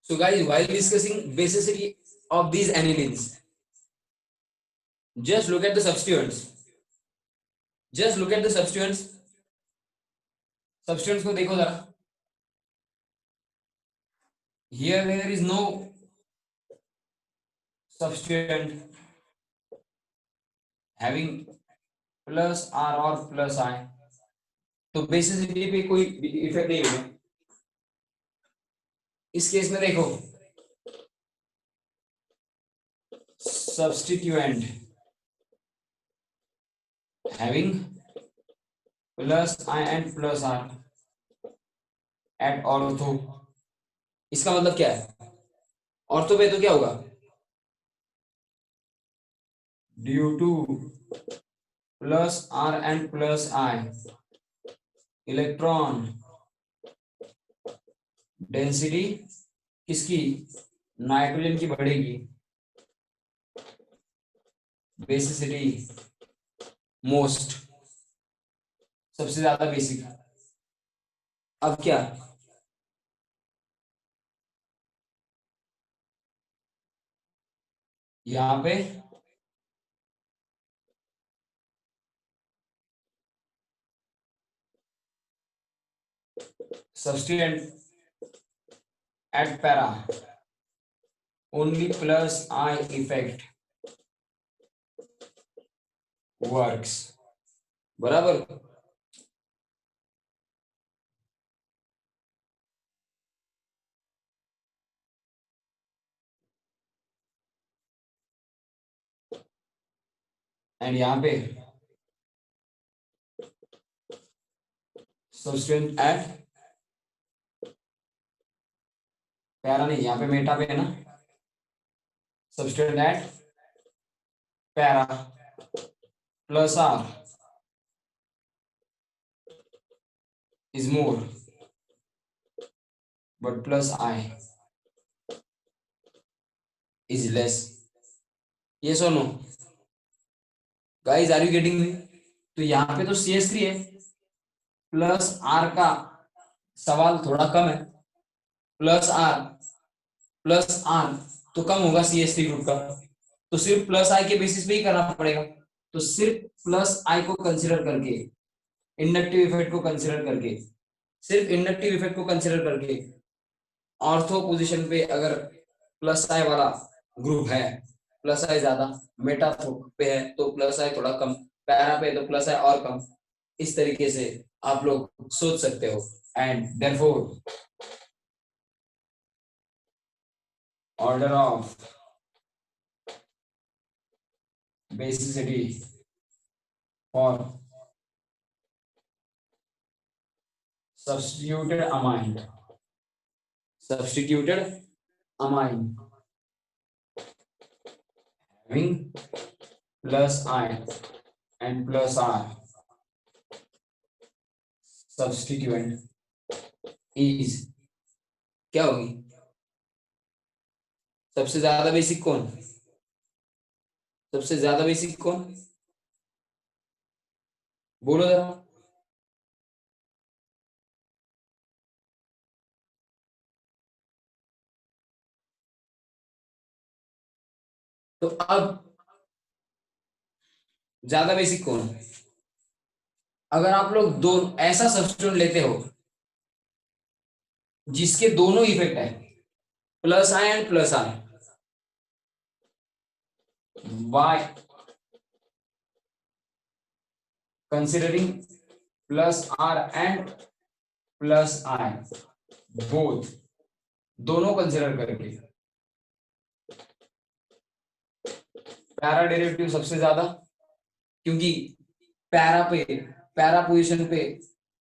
So guys, while discussing basicity of these anilines, just look at the substituents. Just look at the substituents. Substituents को देखो जरा. Here there is no substituent having plus R or plus I. तो basicity पे कोई effect नहीं होगा. इस case में देखो, substituent having plus I and plus R at ortho. इसका मतलब क्या है? ऑर्थो पे तो क्या होगा? Due two plus R and plus I, electron density किसकी? नाइट्रोजन की बढ़ेगी. बेसिसिटी मोस्ट, सबसे ज्यादा बेसिक. अब क्या? यहां पे substituent at para only plus I effect works. बराबर. एंड यहां पे substituent at पैरा नहीं, यहाँ पे मेटा पे है ना. substituent at para plus R is more, but plus I is less. Yes or no? Guys, are you getting me? तो यहाँ पे तो CH3 है, प्लस R का सवाल थोड़ा कम है. प्लस R तो कम होगा CH3 ग्रुप का. तो सिर्फ प्लस I के बेसिस पे ही करना पड़ेगा. तो सिर्फ प्लस I को कंसीडर करके, इंडक्टिव इफेक्ट को कंसीडर करके, सिर्फ इंडक्टिव इफेक्ट को कंसीडर करके, ऑर्थो पोजीशन पे अगर प्लस I वाला ग्रुप है, प्लस I ज्यादा, मेटा पे है तो प्लस I थोड़ा कम, पैरा पे तो प्लस I और कम. इस तरीके से आप लोग सोच सकते हो. And therefore order of basicity for substituted amine having plus I and plus R substituent is क्या होगी? सबसे ज्यादा बेसिक कौन? सबसे ज्यादा बेसिक कौन? बोलो जरा. तो अब ज्यादा बेसिक कौन? अगर आप लोग दो ऐसा सब्स्टिट्यूट लेते हो जिसके दोनों इफेक्ट है, plus I and plus I, by considering plus R and plus I both, दोनों कंसिडर करके, पैरा डेरिवेटिव सबसे ज्यादा, क्योंकि पैरा पोजीशन पे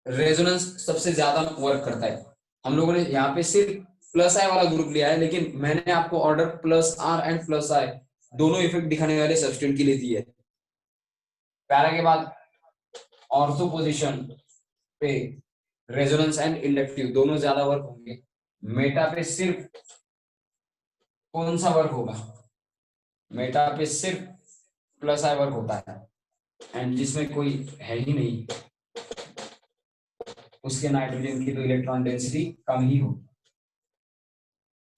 रेजोनेंस सबसे ज्यादा वर्क करता है. हम लोगों ने यहाँ पे सिर्फ प्लस I वाला ग्रुप लिया है, लेकिन मैंने आपको order plus R and plus I दोनों इफेक्ट दिखाने वाले सब्स्टिट्यूट की लेती है. पैरा के बाद ऑर्थो पोजीशन पे रेजोनेंस एंड इंडक्टिव दोनों ज्यादा वर्क होंगे. मेटा पे सिर्फ कौन सा वर्क होगा? मेटा पे सिर्फ प्लस I वर्क होता है, एंड जिसमें कोई है ही नहीं उसके नाइट्रोजन की तो इलेक्ट्रॉन डेंसिटी कम ही होगी.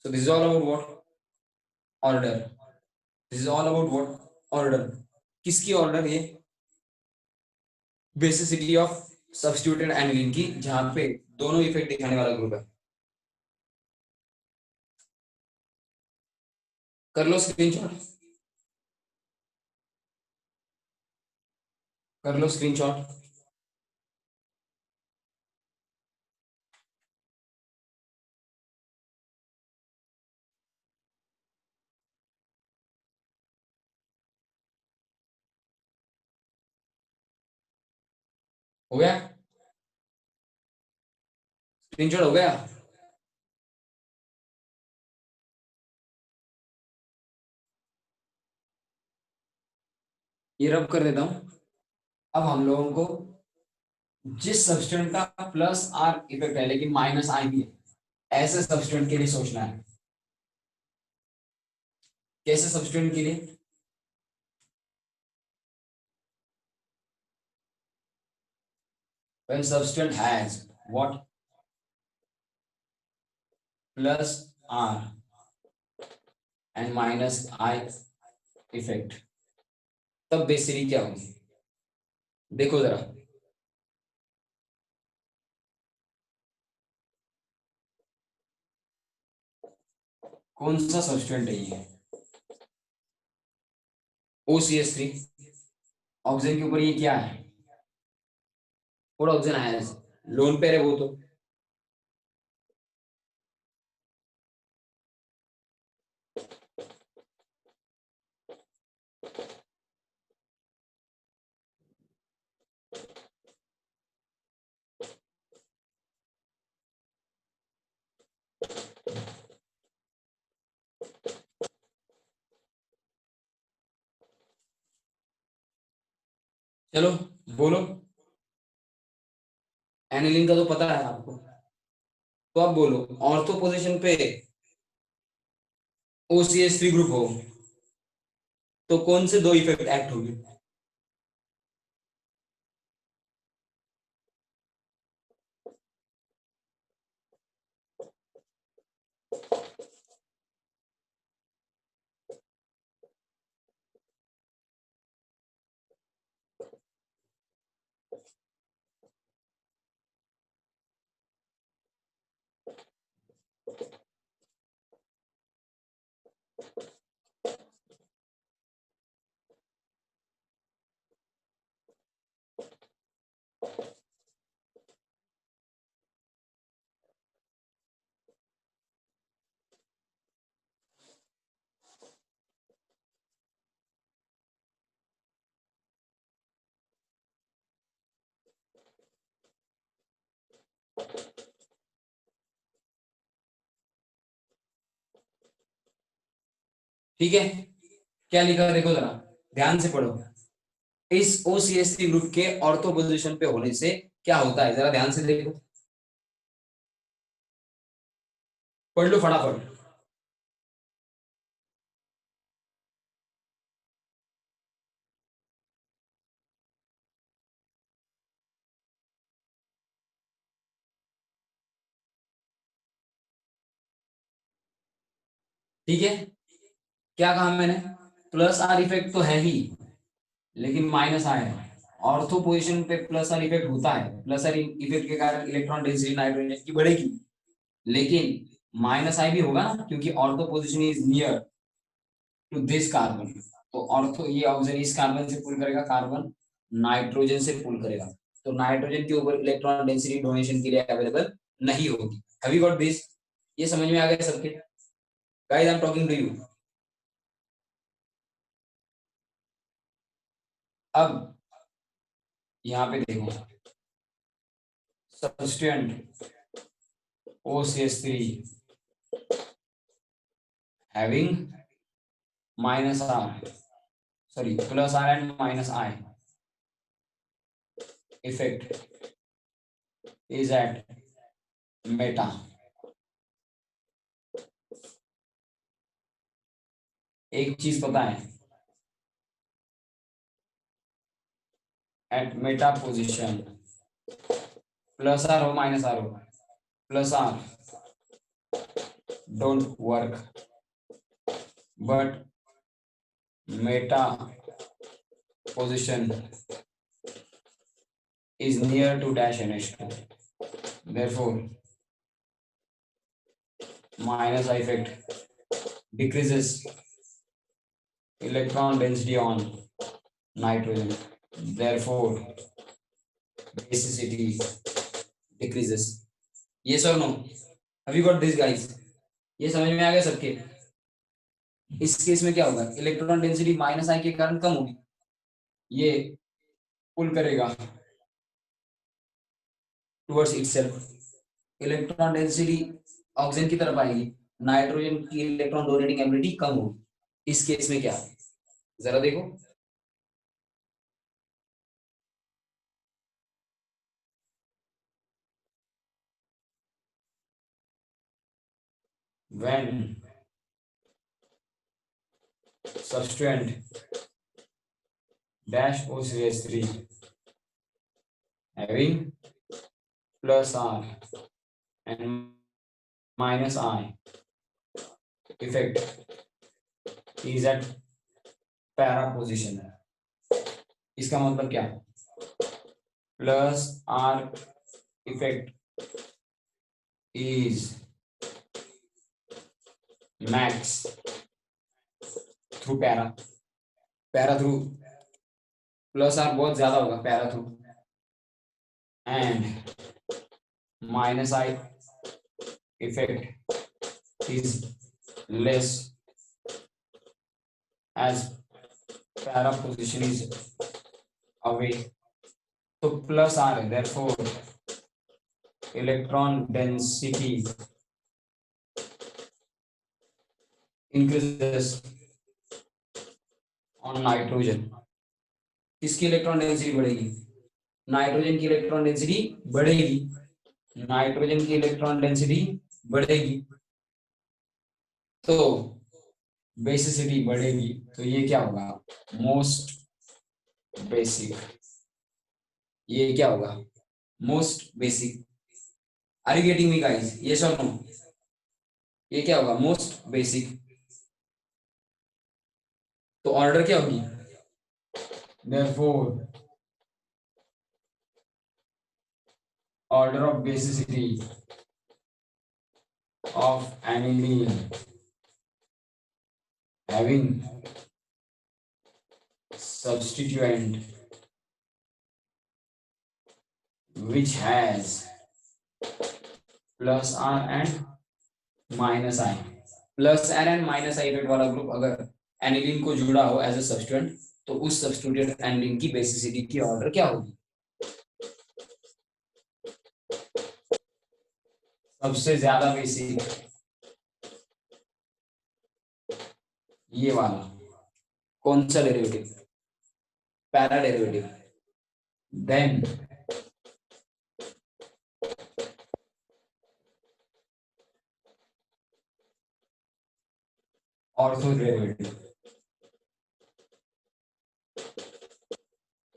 So this is all about what? Order. This is all about what? Order. किसकी order ये? बेसिसिटी ऑफ सब्स्टिट्यूटेड एनिलीन की, जहां पे दोनों इफेक्ट दिखाने वाला ग्रुप है। कर लो स्क्रीनशॉट, कर लो स्क्रीनशॉट। हो गया? स्क्रीनशॉट हो गया? ये रब कर देता हूं। अब हम लोगों को जिस सब्सटेंट का प्लस आर इफेक्ट है लेकिन माइनस आई भी है, ऐसे सब्सटेंट के लिए सोचना है। कैसे सब्सटेंट के लिए? when substance has what? plus r and minus I effect, तब बेसिडी क्या होगी? देखो जरा, कौन सा सब्सटेंट है ये? OCH3। ऑक्सीजन के ऊपर ये क्या है? और ऑक्सीजन आया है, लोन पेयर है वो तो। चलो बोलो, एनिलीन का तो पता है आपको, तो अब बोलो ऑर्थो पोजीशन पे OCH3 ग्रुप हो तो कौन से दो इफेक्ट एक्ट होंगे? ठीक है, क्या लिखा देखो जरा, ध्यान से पढ़ो। इस OCH3 ग्रुप के ऑर्थो पोजीशन पे होने से क्या होता है, जरा ध्यान से देखो, पढ़ लो फटाफट। ठीक है, क्या कहा मैंने? प्लस आर इफेक्ट तो है ही, लेकिन माइनस आर है। ऑर्थो पोजीशन पे प्लस आर इफेक्ट होता है, प्लस आर इफेक्ट के कारण इलेक्ट्रॉन डेंसिटी नाइट्रोजन की बढ़ेगी, लेकिन माइनस आई भी होगा ना, क्योंकि ortho position is near to this carbon. तो ऑर्थो ये ऑक्सीजन इस कार्बन से पुल करेगा, कार्बन नाइट्रोजन से पुल करेगा, तो नाइट्रोजन के ऊपर इलेक्ट्रॉन डेंसिटी डोनेशन के लिए अवेलेबल नहीं होगी। Have you got this? ये समझ में आ गया सबके? Guys I am talking to you. अब यहाँ पे देखो, substituent OCH3 having minus R, sorry, plus R and minus I effect is at meta। एक चीज पता है, at meta position plus R हो माइनस आर हो, plus R don't work, but meta position is near to dash NH2. Therefore, minus I effect decreases electron density on nitrogen. Therefore, basicity decreases. Yes or no? Have you got this, guys? ये समझ में आ गया सबके? इस case में क्या होगा? इलेक्ट्रॉन डेंसिटी माइनस आई के कारण कम होगी, ये पुल करेगा towards itself, electron density oxygen की तरफ आएगी, नाइट्रोजन की इलेक्ट्रॉन डोनेटिंग एबिलिटी कम होगी। इस केस में क्या है जरा देखो, when substituent dash OCH3 having plus R and minus I effect is at para position। इसका मतलब क्या? Plus R effect is max through para, para through plus R बहुत ज्यादा होगा para through, and minus I effect is less as para position is away, तो plus R है, therefore electron density increases on nitrogen। किसकी electron density बढ़ेगी? Nitrogen की electron density बढ़ेगी, nitrogen की इलेक्ट्रॉन डेंसिटी बढ़ेगी तो बेसिसिटी बढ़ेगी, तो ये क्या होगा? Most basic. ये क्या होगा? Most basic. Are you getting me guys? Yes और नो? ये क्या होगा? Most basic. तो ऑर्डर क्या होगी? Therefore, order of basicity of aniline having substituent which has plus R and minus I, plus R and minus I effect वाला group अगर aniline को जुड़ा हो एज ए सब्स्टिट्यूएंट, तो उस सब्स्टिट्यूटेड एनिलीन की बेसिसिटी की ऑर्डर क्या होगी? सबसे ज्यादा बेसिक ये वाला, कौन सा derivative? Para derivative. Then ortho derivative,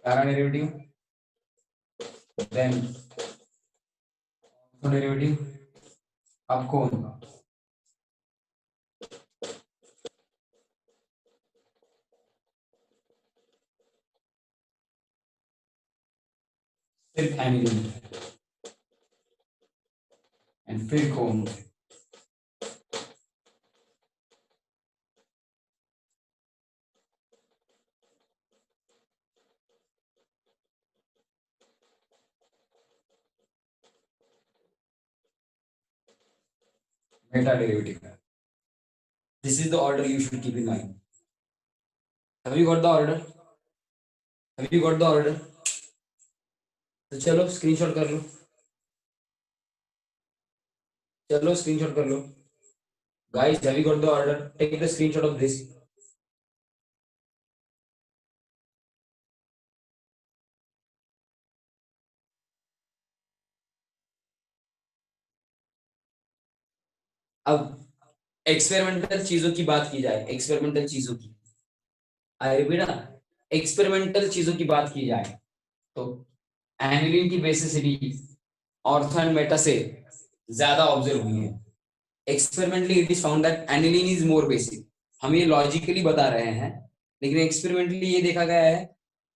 para derivative, then ortho derivative. अब कौन? सिर्फ एनिलीन, एंड फिर कौन? Meta derivative. This is the order you should keep in mind. Have you got the order? Have you got the order? तो चलो screenshot कर लो, चलो screenshot कर लो guys। Have you got the order? Take the screenshot of this। अब experimental चीजों की बात की जाए, एक्सपेरिमेंटल चीजों की, आई रिपीट ना, एक्सपेरिमेंटल चीजों की बात की जाए तो एनिलीन की बेसिसिटी ऑर्थो एंड मेटा से ज्यादा ऑब्जर्व हुई है। Experimentally it is found that aniline is more basic. हम ये लॉजिकली बता रहे हैं, लेकिन एक्सपेरिमेंटली ये देखा गया है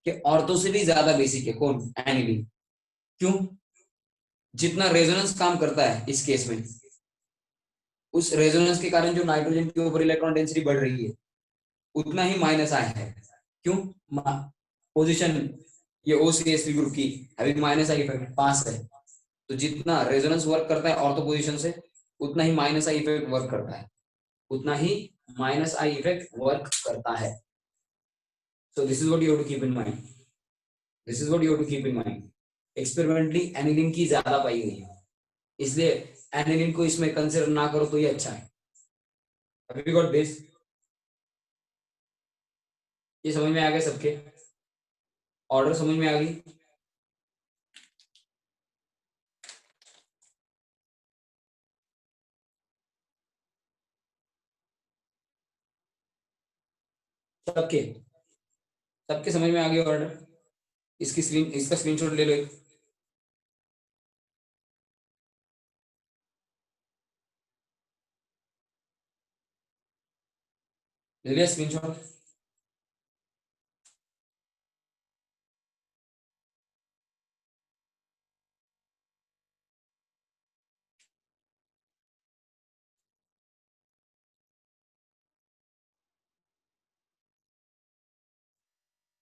कि ऑर्थो से भी ज्यादा बेसिक है कौन, एनिलीन। क्यों? जितना रेजोनेंस काम करता है इस केस में, उस रेजोनेंस के कारण जो नाइट्रोजन के ऊपर इलेक्ट्रॉन डेंसिटी बढ़ रही है, उतना ही माइनस आई है। क्यों? पोजीशन ये OCH3 ग्रुप की अभी माइनस आई इफेक्ट पास है, तो जितना रेजोनेंस वर्क करता है ऑर्थो पोजीशन से, उतना ही माइनस आई इफेक्ट वर्क करता है, उतना ही माइनस आई इफेक्ट वर्क करता है। So this is what you have to keep in mind. This is what you have to keep in mind. Experimentally aniline की ज्यादा पाई गई है, इसलिए एनिलीन को इसमें कंसिडर ना करो तो ये अच्छा है। Have you got this? ये समझ में आ गया सबके? ऑर्डर समझ में आ गई? सबके सबके समझ में आ गई ऑर्डर? इसका स्क्रीनशॉट ले लो एक। ले लिया स्क्रीनशॉट?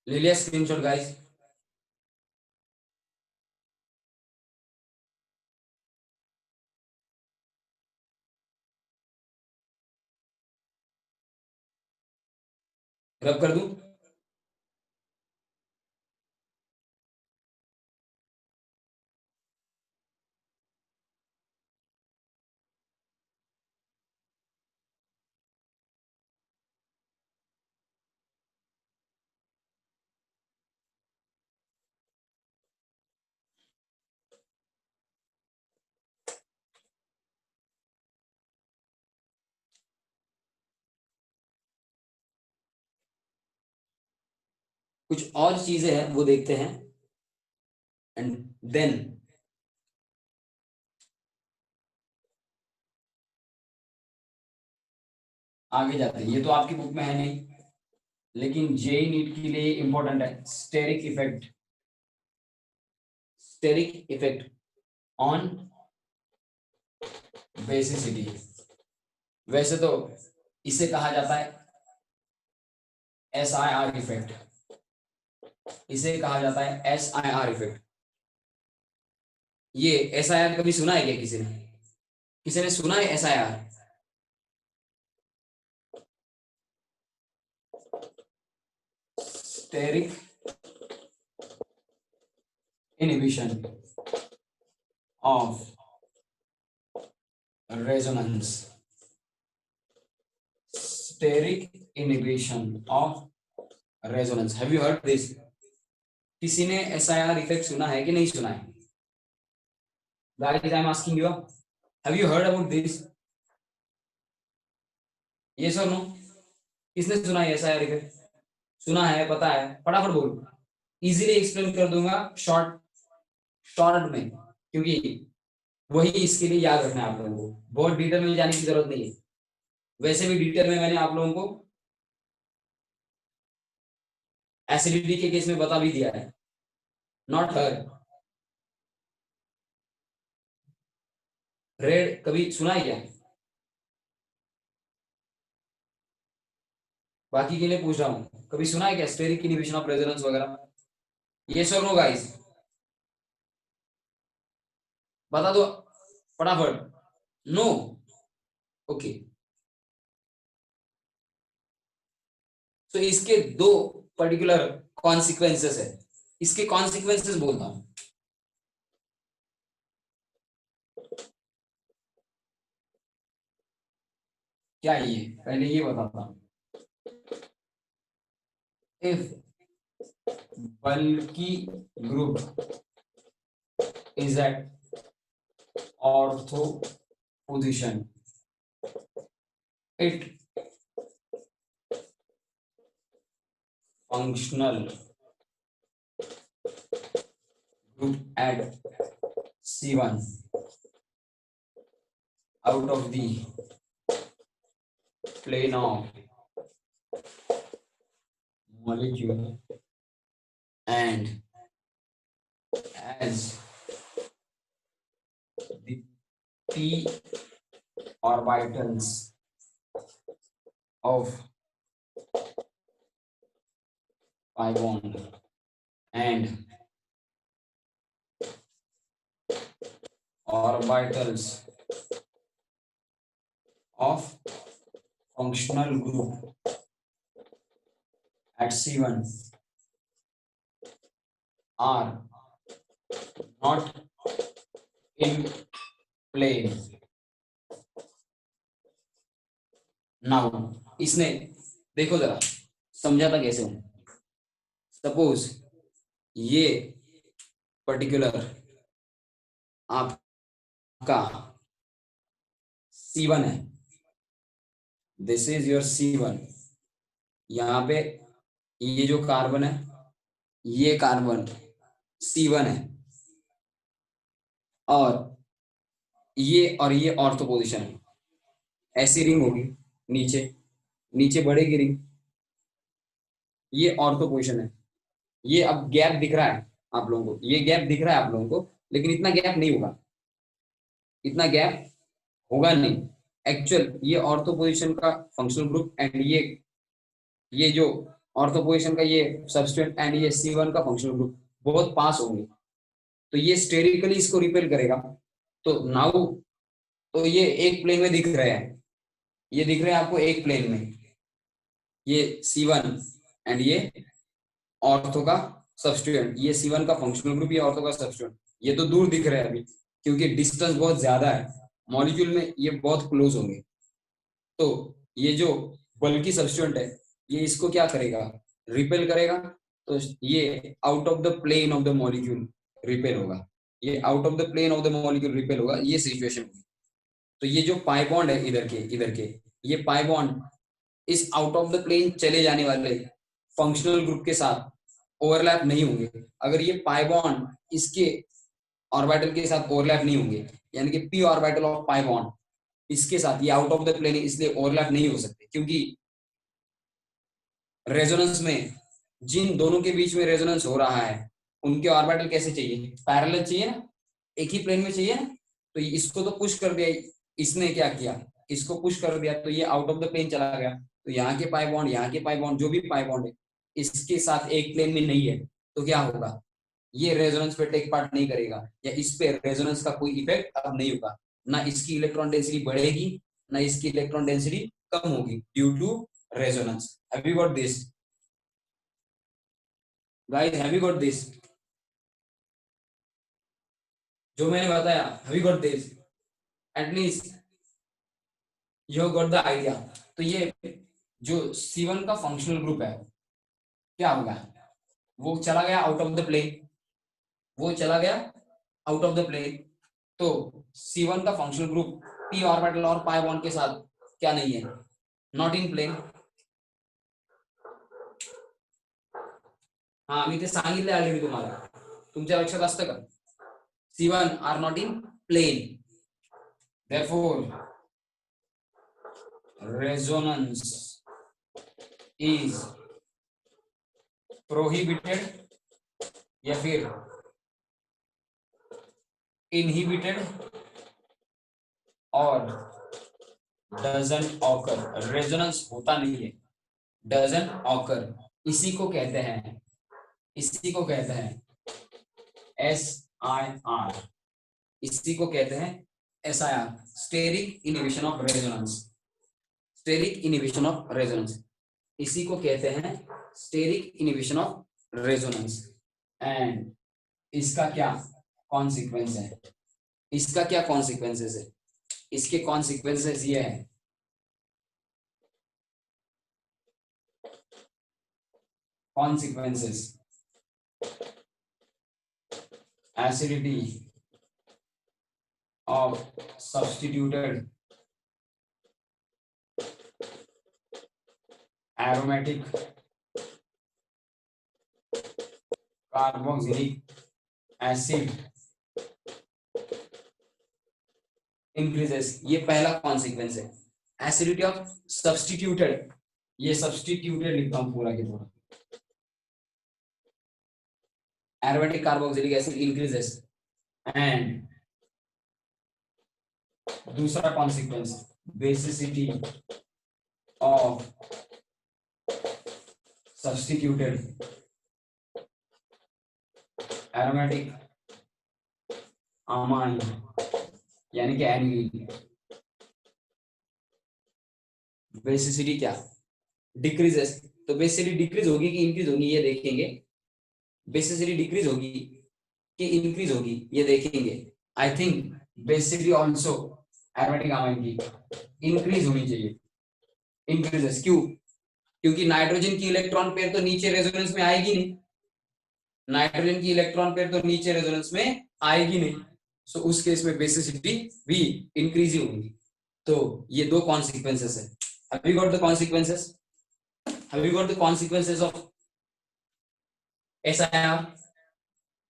ले लिया स्क्रीनशॉट गाइस? रब कर दूं? कुछ और चीजें हैं वो देखते हैं, एंड देन आगे जाते हैं। ये तो आपकी बुक में है नहीं, लेकिन जेई नीट के लिए इंपॉर्टेंट है। Steric effect on basicity. वैसे तो इसे कहा जाता है SIR इफेक्ट, इसे कहा जाता है SIR इफेक्ट। ये SIR कभी सुना है क्या किसी ने? किसी ने सुना है SIR? Steric inhibition of resonance. Steric inhibition of resonance. Have you heard this? किसी ने SIR इफेक्ट सुना है कि नहीं सुना है? Guys, I'm asking you, have you heard about this? Yes or no? किसने सुना है SIR इफेक्ट? सुना है, पता है? फटाफट बोलो, इजीली एक्सप्लेन कर दूंगा शॉर्ट शॉर्ट में, क्योंकि वही इसके लिए याद रखना है आप लोगों को, बहुत डिटेल में जाने की जरूरत नहीं है। वैसे भी डिटेल में मैंने आप लोगों को एसिडिटी के केस में बता भी दिया है, नॉट हर। रेड कभी सुना है क्या? बाकी के लिए पूछ रहा हूँ, कभी सुना है क्या स्टेरिक इनहिबिशन ऑफ रेजोनेंस वगैरह? यस और नो गाइस? बता दो फटाफट। नो? ओके। तो इसके दो पर्टिकुलर कॉन्सिक्वेंसेस है, इसके कॉन्सिक्वेंसेस बोलता हूं। क्या ये, पहले ये बताता हूं। If bulky group is at ortho position, it functional group at C1 out of the plane of molecule, and as the p orbitals of pi bond and orbitals of functional group at C1 are not in plane. Now इसने देखो जरा समझाता कैसे हूं। Suppose ये particular आपका C1 है, this is your C1। यहाँ पे ये जो कार्बन है, ये कार्बन C1 है, और ये ऑर्थो पोजीशन है। ऐसी रिंग होगी, नीचे नीचे बढ़ेगी रिंग, ये ऑर्थो पोजीशन है। ये अब गैप दिख रहा है आप लोगों को, ये गैप दिख रहा है आप लोगों को, लेकिन इतना गैप नहीं होगा, इतना गैप होगा नहीं। एक्चुअल ये ऑर्थो पोजीशन का फंक्शनल ग्रुप एंड ये जो ऑर्थो पोजीशन का ये सब्स्टिट्यूएंट एंड ये C1 का फंक्शनल ग्रुप बहुत पास होंगे, तो ये स्टेरिकली इसको रिपेल करेगा। तो नाउ तो ये एक प्लेन में दिख रहे हैं, ये दिख रहे हैं आपको एक प्लेन में, ये C1 एंड ये ऑर्थो का सब्स्टिट्यूएंट, ये C1 का फंक्शनल ग्रुप, ये ऑर्थो का सब्स्टिट्यूएंट। ये तो दूर दिख रहे हैं अभी क्योंकि डिस्टेंस बहुत ज्यादा है, मॉलिक्यूल में ये बहुत क्लोज होंगे। तो ये जो बल्कि सब्स्टिट्यूएंट है, ये इसको क्या करेगा, रिपेल करेगा। तो ये out of the plane of the molecule repel होगा, ये out of the plane of the molecule repel होगा, ये सिचुएशन होगी। तो ये जो पाई बॉन्ड है इधर के ये पाई बॉन्ड इस आउट ऑफ द प्लेन चले जाने वाले फंक्शनल ग्रुप के साथ ओवरलैप नहीं होंगे। अगर ये पाई बॉन्ड इसके ऑर्बिटल के साथ ओवरलैप नहीं होंगे, यानी कि P orbital of pi bond इसके साथ, ये आउट ऑफ द प्लेन इसलिए ओवरलैप नहीं हो सकते, क्योंकि रेजोनेंस में जिन दोनों के बीच में रेजोनेंस हो रहा है उनके ऑर्बिटल कैसे चाहिए, पैरेलल चाहिए ना, एक ही प्लेन में चाहिए ना। तो इसको तो पुश कर दिया, इसने क्या किया, इसको पुश कर दिया, तो ये आउट ऑफ द प्लेन चला गया। तो यहाँ के पाई बॉन्ड, यहाँ के पाई बॉन्ड, जो भी पाई बॉन्ड है इसके साथ एक प्लेन में नहीं है, तो क्या होगा, ये रेजोनेंस पे टेक पार्ट नहीं करेगा, या इस पे रेजोनेंस का कोई इफेक्ट अब नहीं होगा। ना इसकी इलेक्ट्रॉन डेंसिटी बढ़ेगी, ना इसकी इलेक्ट्रॉन डेंसिटी कम होगी due to resonance. Have you got this guys, have you got this जो मैंने बताया, have you got this, at least you got the idea. तो ये जो C1 का फंक्शनल ग्रुप है क्या होगा, वो चला गया आउट ऑफ द प्लेन, वो चला गया आउट ऑफ द प्लेन। तो C1 का फंक्शनल ग्रुप p ऑर्बिटल और पाई बॉन्ड के साथ क्या नहीं है, नॉट इन प्लेन। हा मी ते सांगितले ऑलरेडी तुम्हाला, तुमच्या लक्षात असतं का, C1 are not in plane, therefore resonance is prohibited या फिर inhibited और doesn't occur, रेजोनेंस होता नहीं है, doesn't occur। इसी को कहते हैं, इसी को कहते हैं SIR, इसी को कहते हैं SIR, steric inhibition of resonance, steric inhibition of resonance, इसी को कहते हैं steric inhibition of resonance. And इसका क्या कॉन्सिक्वेंस है, इसका क्या कॉन्सिक्वेंसेस है, इसके कॉन्सिक्वेंसेस ये है, consequences acidity of substituted aromatic carboxylic acid increases, ये पहला कॉन्सिक्वेंस है। एसिडिटी ऑफ सब्स्टिट्यूटेड, ये सब्स्टिट्यूटेड लिखता हूं पूरा के पूरा। Aromatic carboxylic acid increases. And दूसरा consequence, basicity of substituted aromatic amine यानी कि एनिलीन, बेसिसिटी क्या डिक्रीजेस, तो बेसिसिटी डिक्रीज होगी कि इंक्रीज होगी ये देखेंगे। बेसिसिटी डिक्रीज होगी कि इंक्रीज होगी ये देखेंगे। I think basicity also aromatic amine की इंक्रीज होनी चाहिए। इंक्रीजेस क्यों? क्योंकि नाइट्रोजन की इलेक्ट्रॉन पेयर तो नीचे रेजोनेंस में आएगी नहीं, नाइट्रोजन की इलेक्ट्रॉन पेयर तो नीचे रेजोनेंस में आएगी नहीं, सो उस केस में बेसिसिटी भी इंक्रीज ही होगी। तो ये दो कॉन्सिक्वेंसेस है। Have you got the consequences? Have you got the consequences of SIR?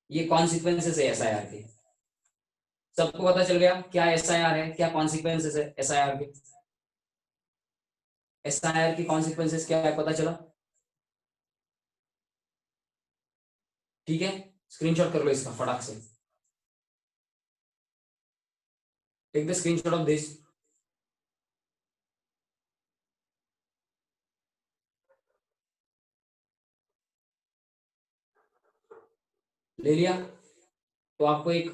ये कॉन्सिक्वेंसेस है एसआईआर के। सबको पता चल गया क्या एसआईआर है, क्या कॉन्सिक्वेंसेस है एसआईआर के? एसआईआर की कॉन्सिक्वेंसेस क्या है पता चला? ठीक है, स्क्रीनशॉट कर लो इसका फटाक से। Take the screenshot of this. ले लिया? तो आपको एक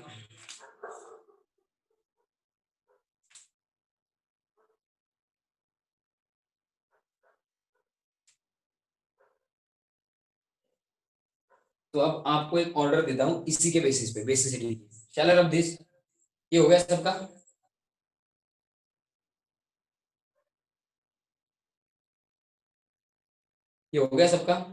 तो अब आपको एक ऑर्डर देता हूं इसी के बेसिस पे, basicity. Shell I rub this? ये हो गया सबका? ये हो गया सबका?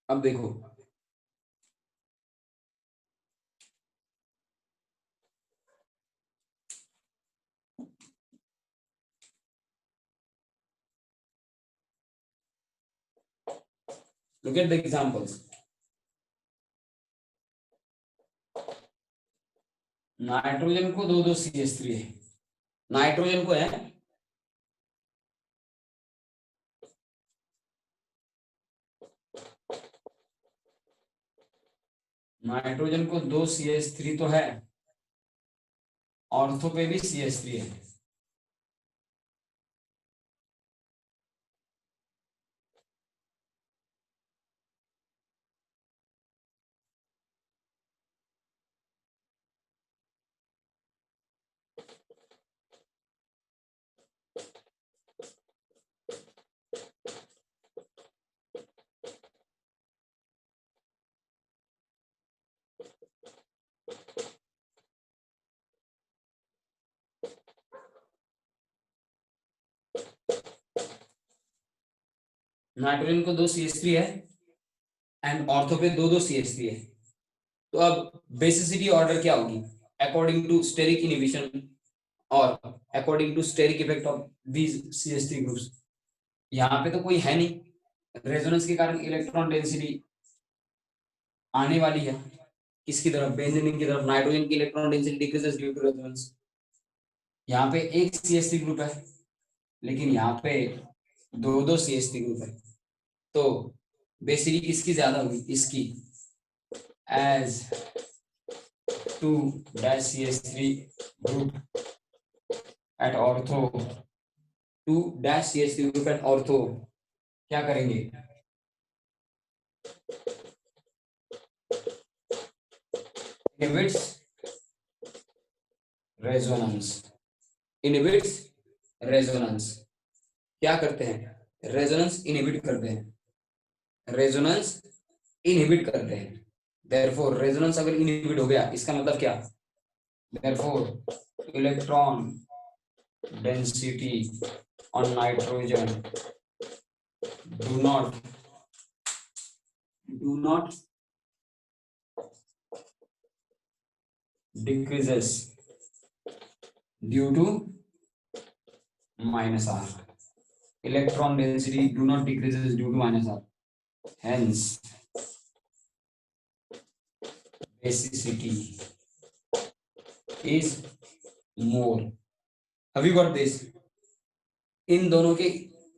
अब देखो, look at the examples. Nitrogen को दो दो CH3 है, नाइट्रोजन को है नाइट्रोजन को दो CH3 तो है, ऑर्थो पे भी CH3 है। नाइट्रोजन को दो CH3 है एंड ऑर्थो पे दो दो CH3 है। तो अब बेसिसिटी ऑर्डर क्या होगी? अकॉर्डिंग टू स्टेरिक इनहिबिशन और according to steric effect of these CH3 groups. यहाँ पे तो कोई है नहीं, रेजोनेंस के कारण इलेक्ट्रॉन डेंसिटी आने वाली है किसकी तरफ? बेंजीन की तरफ। नाइट्रोजन की electron density decreases due to resonance. यहाँ पे एक CH3 ग्रुप है, लेकिन यहाँ पे दो दो CH3 ग्रुप है, तो बेसिसिटी किसकी ज्यादा होगी? इसकी। As 2-CH3 group at ortho, 2-CH3 group at ortho क्या करेंगे? inhibits resonance, inhibits resonance। क्या करते हैं? रेजोनेंस इनहिबिट करते हैं, रेजोनेंस इनहिबिट करते हैं। देयरफॉर रेजोनेंस अगर इनहिबिट हो गया इसका मतलब क्या? Therefore electron density on nitrogen do not do not decreases due to minus r. Electron density do not decreases due to minus r. Hence, basicity is more. Have you got this? इन दोनों के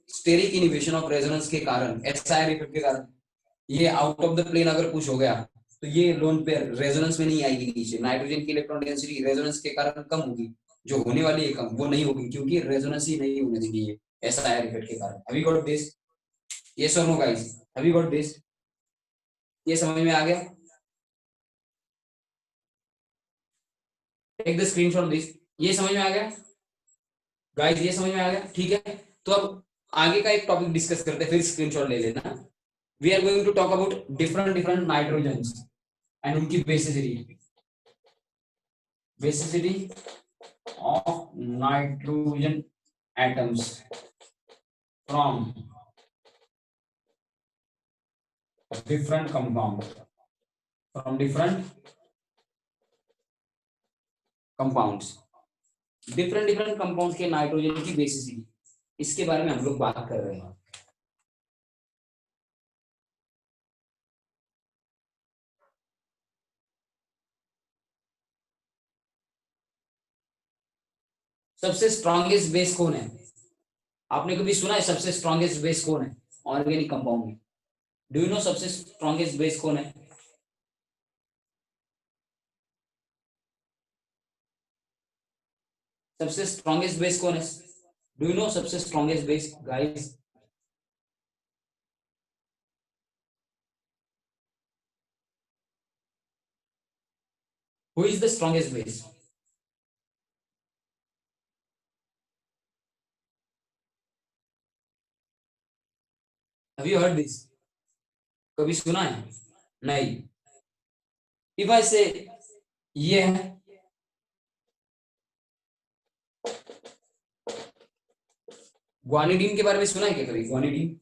steric inhibition of resonance के कारण, SIR effect के कारण, ये out of the plane अगर push हो गया तो ये लोन पेयर रेजोनेंस में नहीं आएगी नीचे। नाइट्रोजन की इलेक्ट्रॉन डेंसिटी रेजोनेंस के कारण कम होगी, जो होने वाली है कम, वो नहीं होगी क्योंकि रेजोनेंस ही नहीं होने देगी ये एसआईआर इफेक्ट के कारण। Have you got this? Yes और no guys? Have you got this? ये समझ में आ गया? Take the screenshot this. ये समझ में आ गया गाइस? ये समझ में आ गया? ठीक है, तो अब आगे का एक टॉपिक डिस्कस करते हैं, फिर स्क्रीनशॉट ले लेना। We are going to talk about different nitrogens and उनकी basicity. Basicity of nitrogen atoms from different compound, from different compounds. Different compounds के नाइट्रोजन की बेसिसिटी, इसके बारे में हम लोग बात कर रहे हैं। सबसे स्ट्रॉन्गेस्ट बेस कौन है? आपने कभी सुना है सबसे स्ट्रॉन्गेस्ट बेस कौन है ऑर्गेनिक कंपाउंड में? डू यू नो सबसे स्ट्रॉन्गेस्ट बेस कौन है? सबसे स्ट्रॉन्गेस्ट बेस कौन है? डू यू नो सबसे strongest base guys? Who is the strongest base? Have you heard this? कभी सुना है? नहीं। इफ आई से ये है, ग्वानिडीन के बारे में सुना है क्या कभी? ग्वानिडीन,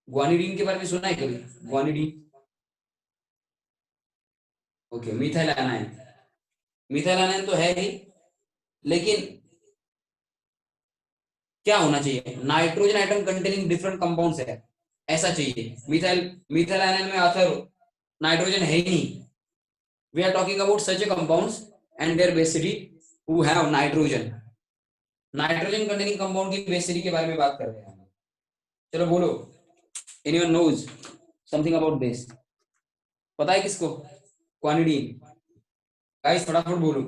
ग्वानिडीन के बारे में सुना है कभी? Guanidine, okay. Methyl anion, methyl anion तो है ही, लेकिन क्या होना चाहिए? Nitrogen atom containing different compounds है, ऐसा चाहिए। मिथाइल, मिथाइल एनायन में आखिर नाइट्रोजन है ही नहीं। We are talking about such a compounds and their basicity who have nitrogen. Nitrogen containing compound की बेसिसिटी के बारे में बात कर रहे हैं। चलो बोलो, anyone knows something about this? पता है किसको? क्वानिडीन। गाइस फटाफट बोलो।